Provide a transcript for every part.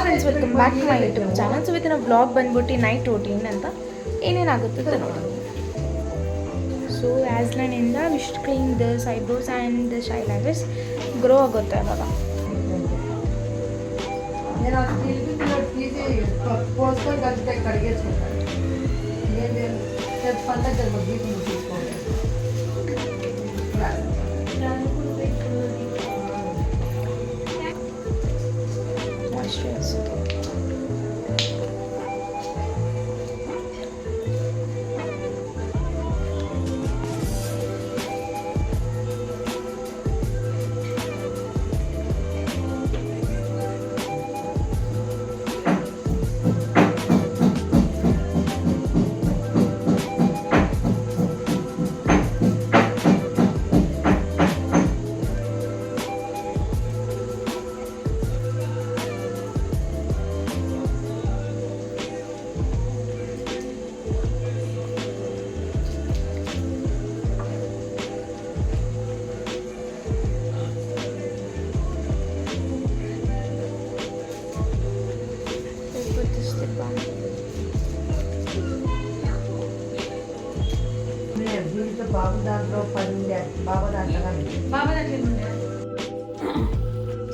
Friends, welcome back to my YouTube channel. So ಇವತ್ತಿನ blog ಬಂದ್ಬಿಟ್ಟು night routine ಅಂತ ಏನೇನಾಗುತ್ತೆ ನೋಡಿ. ಸೊ ಆ್ಯಸ್ಲೈನಿಂದ wish clean this eyebrows and ಶೈಲ್ ಲ್ಯಾಶಸ್ ಗ್ರೋ ಆಗುತ್ತೆ ಅವಾಗ.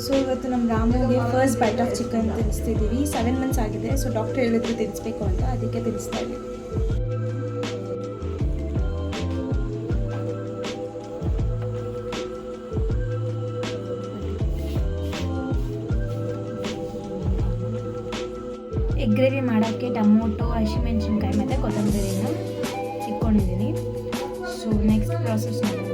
ಸೊ ಇವತ್ತು ನಮ್ಮ ರಾಮುಗೆ ಫಸ್ಟ್ ಬೈಟ್ ಆಫ್ ಚಿಕನ್ ತಿನ್ನಿಸ್ತಿದ್ದೀವಿ. 7 ಮಂತ್ಸ್ ಆಗಿದೆ. ಸೊ ಡಾಕ್ಟರ್ ಹೇಳಿದ್ರು ತಿನ್ನಿಸ್ಬೇಕು ಅಂತ, ಅದಕ್ಕೆ ತಿನ್ನಿಸ್ತಾ ಇದ್ದೀವಿ. ಎಗ್ ಗ್ರೇವಿ ಮಾಡೋಕ್ಕೆ ಟೊಮೊಟೊ, ಹಸಿಮೆಣಸಿನ್ಕಾಯಿ ಮತ್ತು ಕೊತ್ತಂಬರಿನ ಇಟ್ಕೊಂಡಿದ್ದೀನಿ. ಸೊ ನೆಕ್ಸ್ಟ್ ಪ್ರಾಸೆಸ್ ಮಾಡೋದು.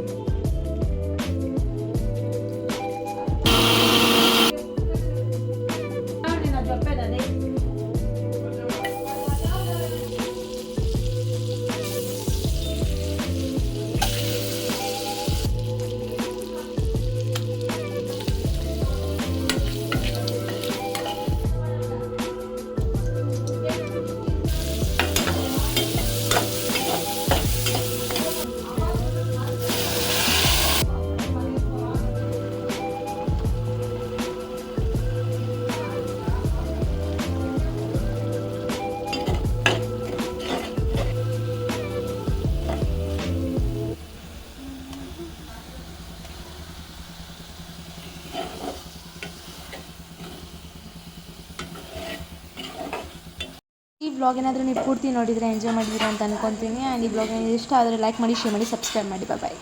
ಈ ಬ್ಲಾಗ್ ಏನಾದರೂ ನೀವು ಪೂರ್ತಿ ನೋಡಿದರೆ ಎಂಜಾಯ್ ಮಾಡಿದ್ದೀರಾ ಅಂತ ಅನ್ಕೊತೀನಿ. ಆ್ಯಂಡ್ ಈ ಬ್ಲಾಗ್ ಇಷ್ಟ ಆದರೆ ಲೈಕ್ ಮಾಡಿ, ಶೇರ್ ಮಾಡಿ, ಸಬ್ಸ್ಕ್ರೈಬ್ ಮಾಡಿ. ಬಾಯ್.